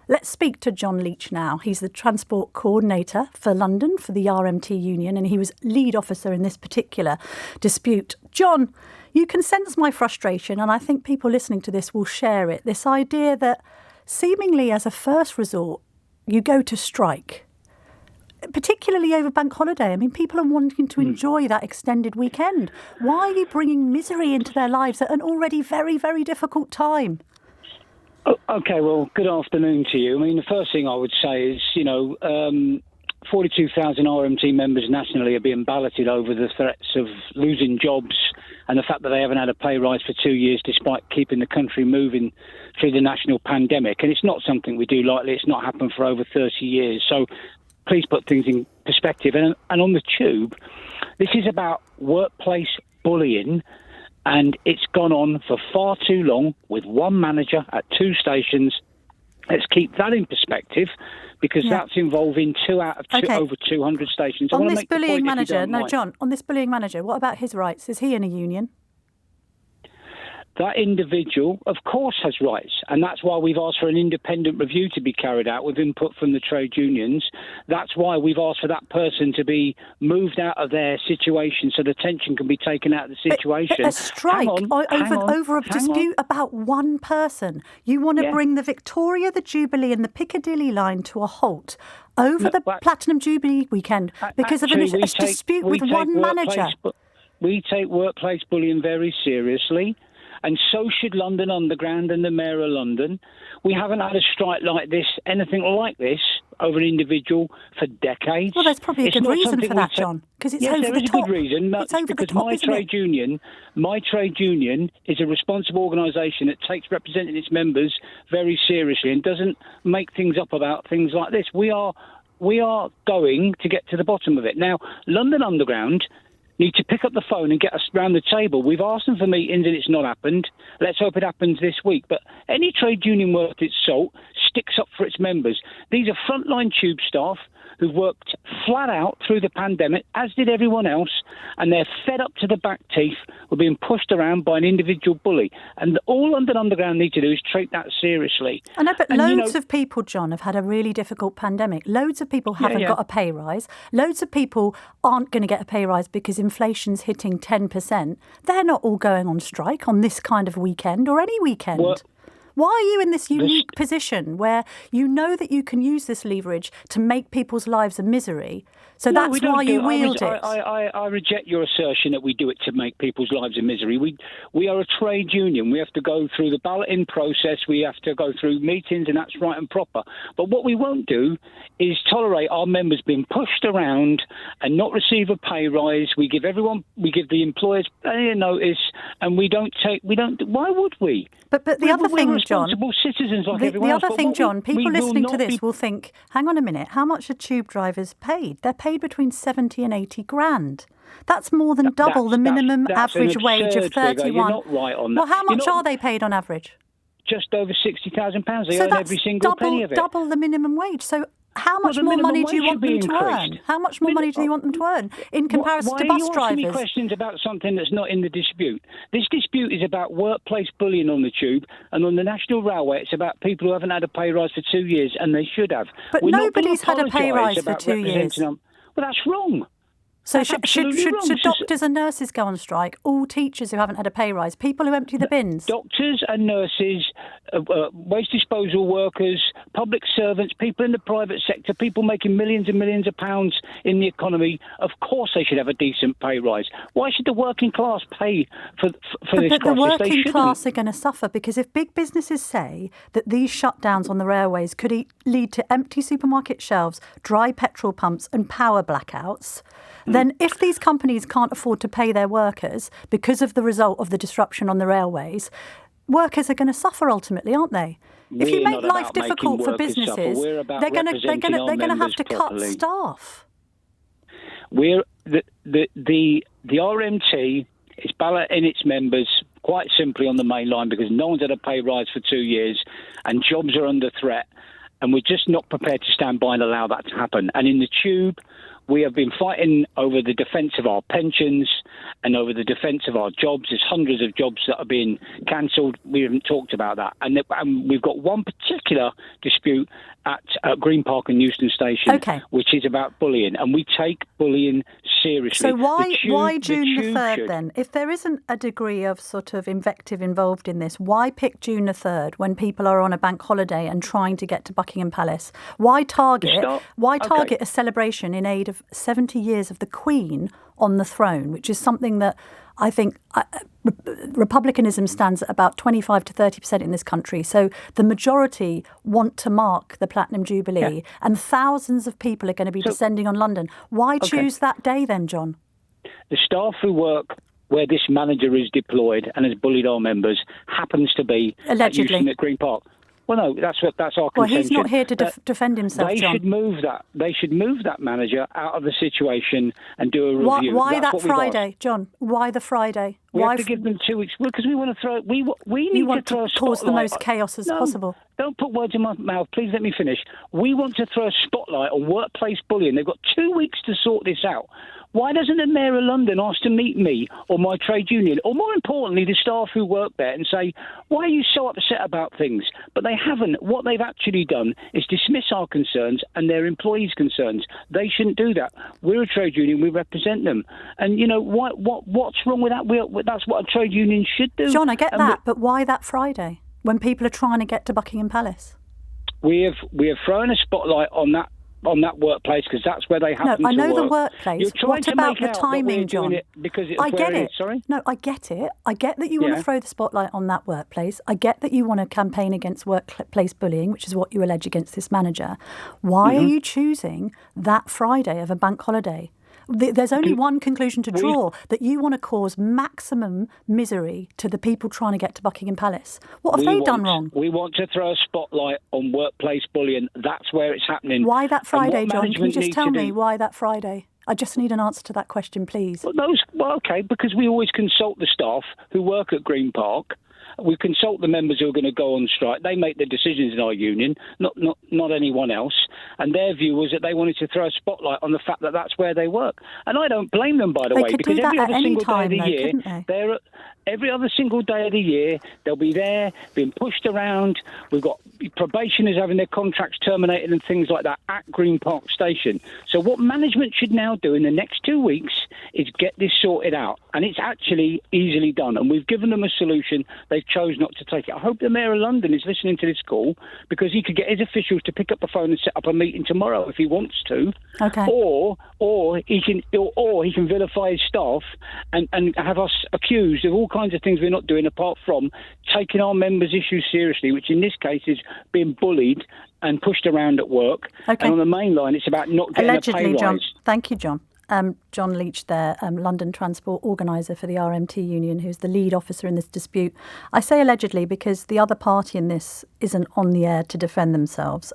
Let's speak to John Leach now. He's the Transport Coordinator for London for the RMT Union, and he was lead officer in this particular dispute. John, you can sense my frustration, and I think people listening to this will share it. This idea that seemingly as a first resort, you go to strike, particularly over bank holiday. I mean, people are wanting to enjoy that extended weekend. Why are you bringing misery into their lives at an already very, very difficult time? OK, well, good afternoon to you. I mean, the first thing I would say is, 42,000 RMT members nationally are being balloted over the threats of losing jobs and the fact that they haven't had a pay rise for 2 years despite keeping the country moving through the national pandemic. And it's not something we do lightly. It's not happened for over 30 years. So please put things in perspective. And on the tube, this is about workplace bullying, and it's gone on for far too long with one manager at two stations. Let's keep that in perspective, because that's involving two out of over 200 stations. On this bullying manager, John, on this bullying manager, what about his rights? Is he in a union? That individual, of course, has rights, and that's why we've asked for an independent review to be carried out with input from the trade unions. That's why we've asked for that person to be moved out of their situation so the tension can be taken out of the situation. But a strike over a dispute about one person. You want to bring the Victoria, the Jubilee and the Piccadilly line to a halt over the Platinum Jubilee weekend because of a dispute with one manager. We take workplace bullying very seriously. And so should London Underground and the Mayor of London. We haven't had a strike like this, anything like this, over an individual for decades. Well, there's probably a good reason for that, John, because it's over the top. Yes, there is a good reason. That's because my trade union is a responsible organisation that takes representing its members very seriously and doesn't make things up about things like this. We are going to get to the bottom of it. Now, London Underground need to pick up the phone and get us round the table. We've asked them for meetings and it's not happened. Let's hope it happens this week. But any trade union worth its salt sticks up for its members. These are frontline tube staff who've worked flat out through the pandemic, as did everyone else, and they're fed up to the back teeth with being pushed around by an individual bully. And all London Underground need to do is treat that seriously. I know, but loads of people, John, have had a really difficult pandemic. Loads of people haven't got a pay rise. Loads of people aren't going to get a pay rise because inflation's hitting 10%. They're not all going on strike on this kind of weekend or any weekend. Why are you in this unique position where you know that you can use this leverage to make people's lives a misery? So that's why you wield it. I reject your assertion that we do it to make people's lives a misery. We are a trade union. We have to go through the balloting process. We have to go through meetings, and that's right and proper. But what we won't do is tolerate our members being pushed around and not receive a pay rise. We give the employers plenty of notice, and why would we? But the other thing, John, citizens like everyone else. The other thing, John, people listening to this will think, hang on a minute, how much are tube drivers paid? They're paid between 70 and 80 grand. That's more than double the minimum average wage of 31. You're not right on that. Well, how much are they paid on average? Just over £60,000. They earn every single penny of it. Double the minimum wage. So how much more money do you want them to earn? How much more money do you want them to earn in comparison to bus drivers? Why are you asking me questions about something that's not in the dispute? This dispute is about workplace bullying on the tube, and on the National Railway it's about people who haven't had a pay rise for 2 years, and they should have. But nobody's had a pay rise for 2 years. Well, that's wrong. So should doctors and nurses go on strike? All teachers who haven't had a pay rise? People who empty the bins? Doctors and nurses, waste disposal workers, public servants, people in the private sector, people making millions and millions of pounds in the economy, of course they should have a decent pay rise. Why should the working class pay for this crisis? But the working class are going to suffer, because if big businesses say that these shutdowns on the railways could lead to empty supermarket shelves, dry petrol pumps and power blackouts, then if these companies can't afford to pay their workers because of the result of the disruption on the railways, workers are going to suffer ultimately, aren't they? If you make life difficult for businesses, they're going to have to cut staff. The RMT is balloting its members quite simply on the main line because no one's had a pay rise for 2 years and jobs are under threat, and we're just not prepared to stand by and allow that to happen. And in the tube, We have been fighting over the defence of our pensions and over the defence of our jobs. There's hundreds of jobs that are being cancelled. We haven't talked about that. And we've got one particular dispute at Green Park and Euston Station, which is about bullying. And we take bullying seriously. So why June the 3rd then? If there isn't a degree of sort of invective involved in this, why pick June the 3rd when people are on a bank holiday and trying to get to Buckingham Palace? Why target a celebration in aid of 70 years of the Queen on the throne, which is something that I think republicanism stands at about 25 to 30% in this country. So the majority want to mark the Platinum Jubilee, and thousands of people are going to be descending on London. Why choose that day then, John? The staff who work where this manager is deployed and has bullied our members happens to be allegedly at Green Park. Well, no, that's our contention. Well, he's not here to defend himself, John. They should move that manager out of the situation and do a review. Why that Friday, John? Why the Friday? We have to give them 2 weeks because we want to throw. We need to throw a spotlight. Cause the most chaos as possible. Don't put words in my mouth. Please let me finish. We want to throw a spotlight on workplace bullying. They've got 2 weeks to sort this out. Why doesn't the Mayor of London ask to meet me or my trade union, or more importantly, the staff who work there, and say, why are you so upset about things? But they haven't. What they've actually done is dismiss our concerns and their employees' concerns. They shouldn't do that. We're a trade union. We represent them. And, what's wrong with that? That's what a trade union should do. John, I get that, but why that Friday when people are trying to get to Buckingham Palace? We have thrown a spotlight on that workplace because that's where they happen to work. No, I know the workplace. What about the timing, John? I get it. Sorry? No, I get it. I get that you want to throw the spotlight on that workplace. I get that you want to campaign against workplace bullying, which is what you allege against this manager. Why are you choosing that Friday of a bank holiday? There's only one conclusion to draw, that you want to cause maximum misery to the people trying to get to Buckingham Palace. What have they done wrong? We want to throw a spotlight on workplace bullying. That's where it's happening. Why that Friday, John? Can you just tell me why that Friday? I just need an answer to that question, please. Because we always consult the staff who work at Green Park. We consult the members who are going to go on strike. They make the decisions in our union, not anyone else. And their view was that they wanted to throw a spotlight on the fact that that's where they work. And I don't blame them, by the way, because every other single day of the year, every other single day of the year, they'll be there, being pushed around. We've got probationers having their contracts terminated and things like that at Green Park Station. So what management should now do in the next 2 weeks is get this sorted out. And it's actually easily done. And we've given them a solution. They've chose not to take it. I hope the Mayor of London is listening to this call, because he could get his officials to pick up the phone and set up a meeting tomorrow if he wants to. Okay. Or he can vilify his staff and have us accused of all kinds of things we're not doing, apart from taking our members' issues seriously, which in this case is being bullied and pushed around at work. Okay. And on the main line, it's about not getting a pay rise. John. Thank you, John. John Leach there, London transport organiser for the RMT union, who's the lead officer in this dispute. I say allegedly because the other party in this isn't on the air to defend themselves.